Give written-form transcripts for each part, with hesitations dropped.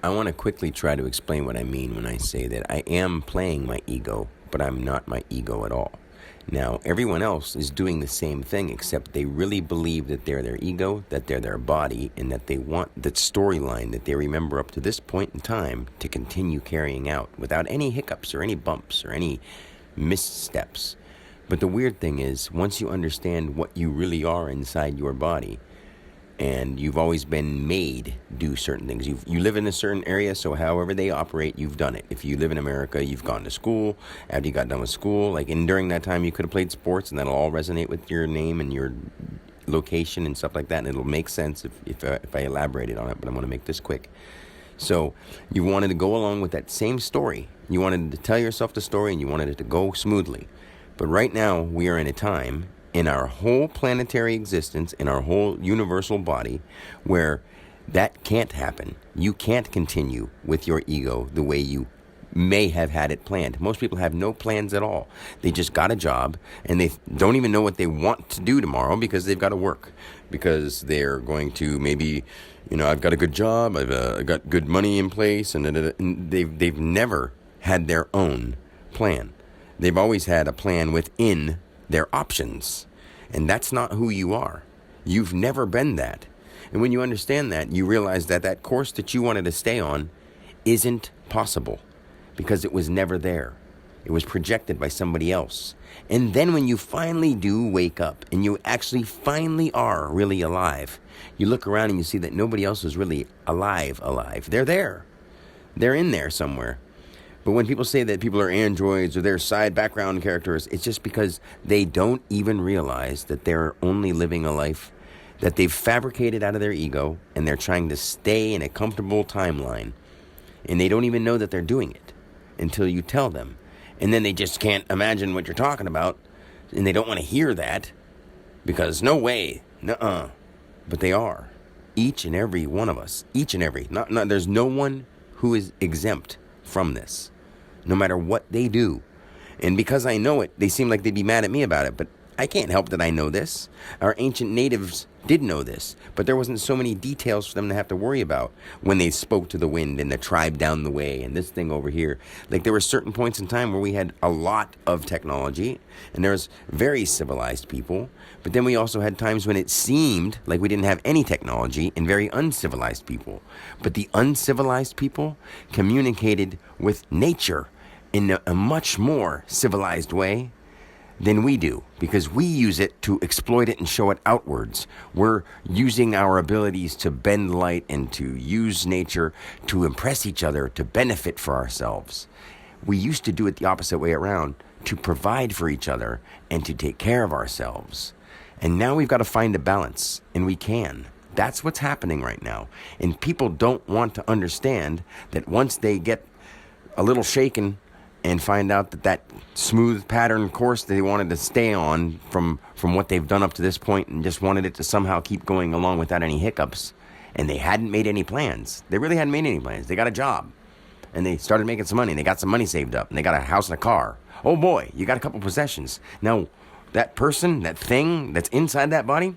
I want to quickly try to explain what I mean when I say that I am playing my ego, but I'm not my ego at all. Now, everyone else is doing the same thing, except they really believe that they're their ego, that they're their body, and that they want that storyline that they remember up to this point in time to continue carrying out without any hiccups or any bumps or any missteps. But the weird thing is, once you understand what you really are inside your body, and you've always been made do certain things. You live in a certain area, so however they operate, you've done it. If you live in America, you've gone to school. After you got done with school, and during that time, you could have played sports, and that'll all resonate with your name and your location and stuff like that, and it'll make sense if I elaborated on it, but I'm going to make this quick. So you wanted to go along with that same story. You wanted to tell yourself the story, and you wanted it to go smoothly. But right now, we are in a time in our whole planetary existence, in our whole universal body, where that can't happen. You can't continue with your ego the way you may have had it planned. Most people have no plans at all. They just got a job, and they don't even know what they want to do tomorrow because they've got to work. Because they're going to maybe, I've got a good job, I've got good money in place, and they've never had their own plan. They've always had a plan within their options. And that's not who you are. You've never been that. And when you understand that, you realize that that course that you wanted to stay on isn't possible because it was never there. It was projected by somebody else. And then when you finally do wake up and you actually finally are really alive, you look around and you see that nobody else is really alive. They're there. They're in there somewhere. But when people say that people are androids or they're side background characters, it's just because they don't even realize that they're only living a life that they've fabricated out of their ego, and they're trying to stay in a comfortable timeline. And they don't even know that they're doing it until you tell them. And then they just can't imagine what you're talking about, and they don't want to hear that because no way, nuh-uh. But they are. Each and every one of us, there's no one who is exempt from this. No matter what they do. And because I know it, they seem like they'd be mad at me about it. But I can't help that I know this. Our ancient natives did know this. But there wasn't so many details for them to have to worry about when they spoke to the wind and the tribe down the way and this thing over here. Like there were certain points in time where we had a lot of technology. And there was very civilized people. But then we also had times when it seemed like we didn't have any technology and very uncivilized people. But the uncivilized people communicated with nature in a much more civilized way than we do, because we use it to exploit it and show it outwards. We're using our abilities to bend light and to use nature to impress each other, to benefit for ourselves. We used to do it the opposite way around, to provide for each other and to take care of ourselves. And now we've got to find a balance, and we can. That's what's happening right now. And people don't want to understand that once they get a little shaken and find out that smooth pattern course they wanted to stay on from what they've done up to this point and just wanted it to somehow keep going along without any hiccups, and they hadn't made any plans. They really hadn't made any plans. They got a job, and they started making some money, and they got some money saved up, and they got a house and a car. Oh boy, you got a couple possessions. Now, that person, that thing that's inside that body,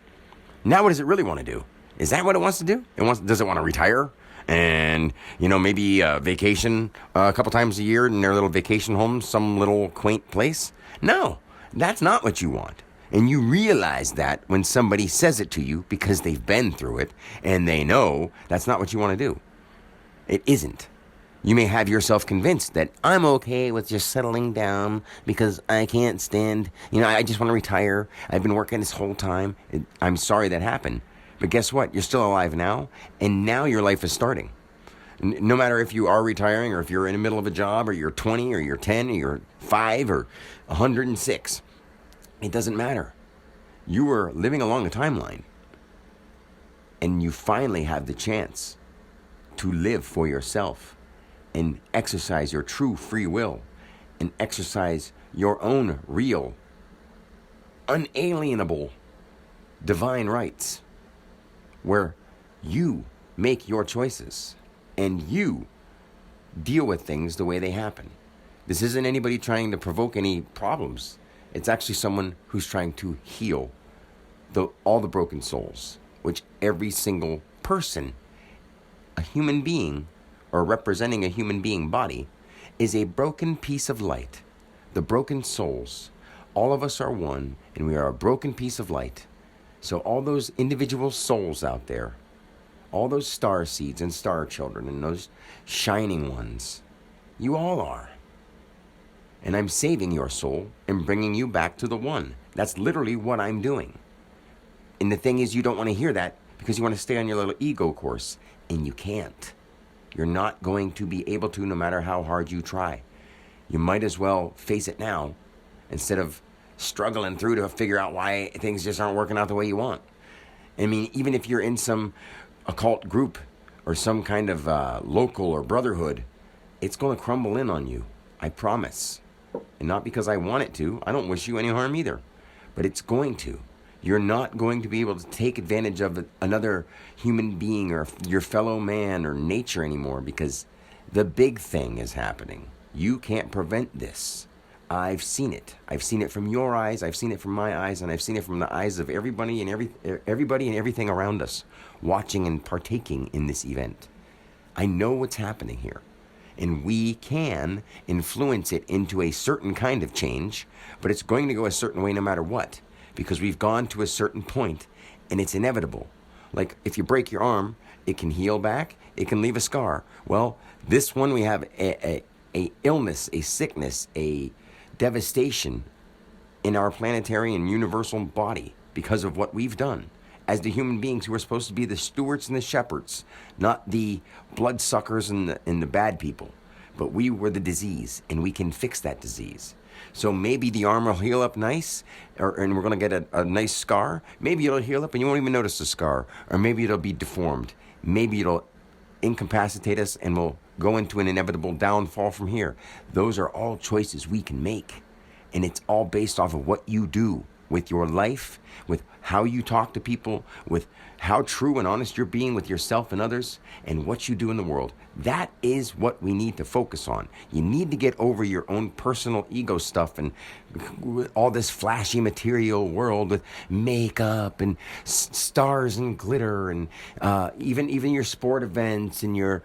now what does it really want to do? Is that what it wants to do? Does it want to retire? And, maybe vacation a couple times a year in their little vacation home, some little quaint place? No, that's not what you want. And you realize that when somebody says it to you because they've been through it and they know that's not what you want to do. It isn't. You may have yourself convinced that I'm okay with just settling down because I can't stand, I just want to retire. I've been working this whole time. I'm sorry that happened. But guess what? You're still alive now, and now your life is starting. No matter if you are retiring or if you're in the middle of a job or you're 20 or you're 10 or you're 5 or 106, it doesn't matter. You are living along a timeline, and you finally have the chance to live for yourself and exercise your true free will and exercise your own real, unalienable divine rights, where you make your choices and you deal with things the way they happen. This isn't anybody trying to provoke any problems. It's actually someone who's trying to heal all the broken souls, which every single person, a human being, or representing a human being body, is a broken piece of light. The broken souls. All of us are one, and we are a broken piece of light. So all those individual souls out there, all those star seeds and star children and those shining ones, you all are. And I'm saving your soul and bringing you back to the one. That's literally what I'm doing. And the thing is, you don't want to hear that because you want to stay on your little ego course. And you can't. You're not going to be able to, no matter how hard you try. You might as well face it now instead of struggling through to figure out why things just aren't working out the way you want. I mean, even if you're in some occult group or some kind of local or brotherhood, it's going to crumble in on you. I promise. And not because I want it to. I don't wish you any harm either. But it's going to. You're not going to be able to take advantage of another human being or your fellow man or nature anymore because the big thing is happening. You can't prevent this. I've seen it. I've seen it from your eyes. I've seen it from my eyes. And I've seen it from the eyes of everybody and everything around us watching and partaking in this event. I know what's happening here. And we can influence it into a certain kind of change, but it's going to go a certain way no matter what, because we've gone to a certain point, and it's inevitable. Like, if you break your arm, it can heal back, it can leave a scar. Well, this one, we have a illness, a sickness, a devastation in our planetary and universal body because of what we've done. As the human beings who are supposed to be the stewards and the shepherds, not the bloodsuckers and the bad people. But we were the disease, and we can fix that disease. So maybe the arm will heal up nice, and we're going to get a nice scar. Maybe it'll heal up and you won't even notice the scar. Or maybe it'll be deformed. Maybe it'll incapacitate us and we'll go into an inevitable downfall from here. Those are all choices we can make. And it's all based off of what you do with your life, with how you talk to people, with how true and honest you're being with yourself and others, and what you do in the world. That is what we need to focus on. You need to get over your own personal ego stuff and all this flashy material world with makeup and stars and glitter and even your sport events and your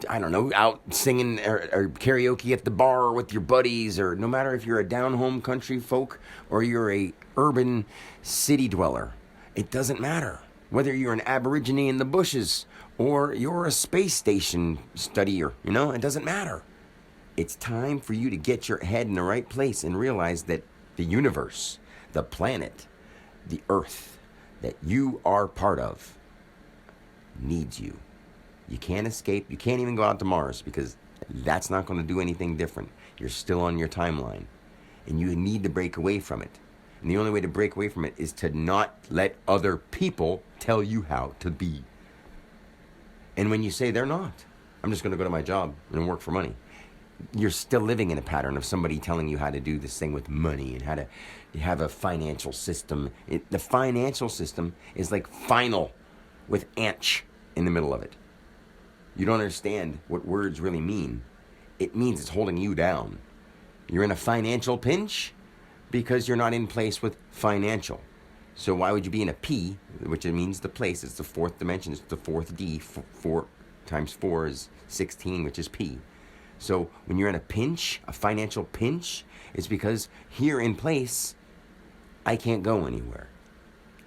I don't know, out singing or karaoke at the bar with your buddies, or no matter if you're a down-home country folk or you're a urban city dweller. It doesn't matter. Whether you're an aborigine in the bushes or you're a space station studier, it doesn't matter. It's time for you to get your head in the right place and realize that the universe, the planet, the earth that you are part of needs you. You can't escape. You can't even go out to Mars because that's not going to do anything different. You're still on your timeline. And you need to break away from it. And the only way to break away from it is to not let other people tell you how to be. And when you say they're not, I'm just going to go to my job and work for money, you're still living in a pattern of somebody telling you how to do this thing with money and how to have a financial system. The financial system is like final with anch in the middle of it. You don't understand what words really mean. It means it's holding you down. You're in a financial pinch because you're not in place with financial. So why would you be in a P, which means the place? It's the fourth dimension. It's the fourth D. 4 times 4 is 16, which is P. So when you're in a pinch, a financial pinch, it's because here in place, I can't go anywhere.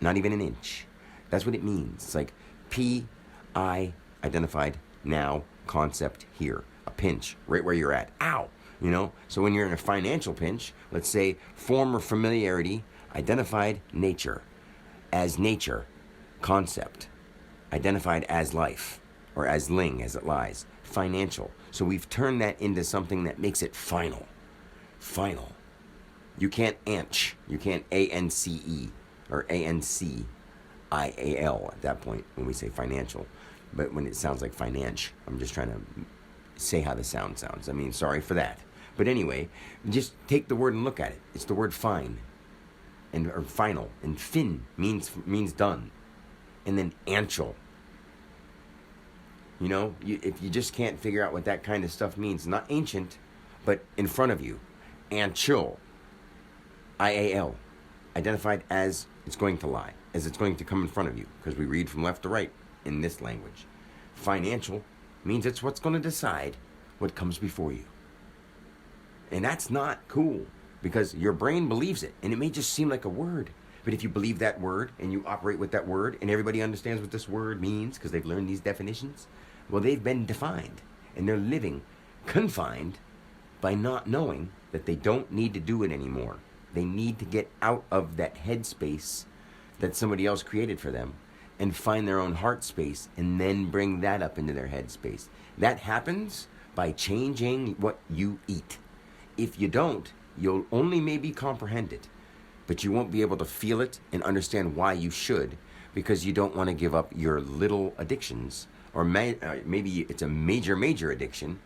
Not even an inch. That's what it means. It's like P-I identified now, concept here. A pinch, right where you're at. Ow! So when you're in a financial pinch, let's say form or familiarity, identified nature. As nature, concept. Identified as life, or as ling, as it lies. Financial. So we've turned that into something that makes it final. Final. You can't anch. You can't A-N-C-E, or A-N-C-I-A-L at that point when we say financial. But when it sounds like finance, I'm just trying to say how the sound sounds. I mean, sorry for that. But anyway, just take the word and look at it. It's the word fine, or final. And fin means done. And then anchal. If you just can't figure out what that kind of stuff means, not ancient, but in front of you. Anchal. I-A-L. Identified as it's going to lie, as it's going to come in front of you, because we read from left to right in this language. financial means it's what's going to decide what comes before you. And that's not cool because your brain believes it, and it may just seem like a word. But if you believe that word and you operate with that word and everybody understands what this word means because they've learned these definitions, well, they've been defined and they're living confined by not knowing that they don't need to do it anymore. They need to get out of that headspace that somebody else created for them and find their own heart space and then bring that up into their headspace. That happens by changing what you eat. If you don't, you'll only maybe comprehend it, but you won't be able to feel it and understand why you should, because you don't want to give up your little addictions, or maybe it's a major addiction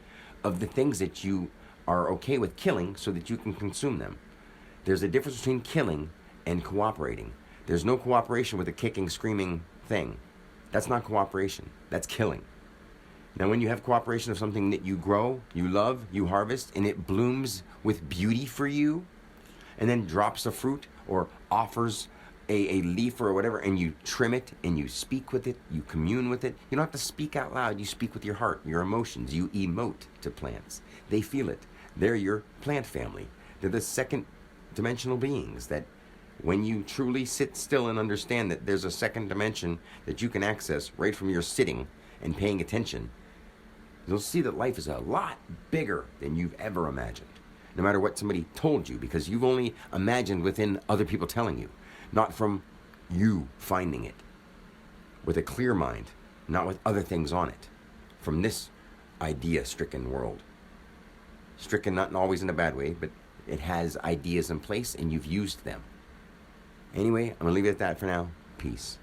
of the things that you are okay with killing so that you can consume them. There's a difference between killing and cooperating. There's no cooperation with a kicking, screaming thing. That's not cooperation. That's killing. Now, when you have cooperation of something that you grow, you love, you harvest, and it blooms with beauty for you, and then drops a fruit or offers a leaf or whatever, and you trim it and you speak with it, you commune with it. You don't have to speak out loud. You speak with your heart, your emotions. You emote to plants. They feel it. They're your plant family. They're the second dimensional beings that when you truly sit still and understand that there's a second dimension that you can access right from your sitting and paying attention, you'll see that life is a lot bigger than you've ever imagined. No matter what somebody told you, because you've only imagined within other people telling you, not from you finding it with a clear mind, not with other things on it, from this idea-stricken world. Stricken not always in a bad way, but it has ideas in place and you've used them. Anyway, I'm going to leave it at that for now. Peace.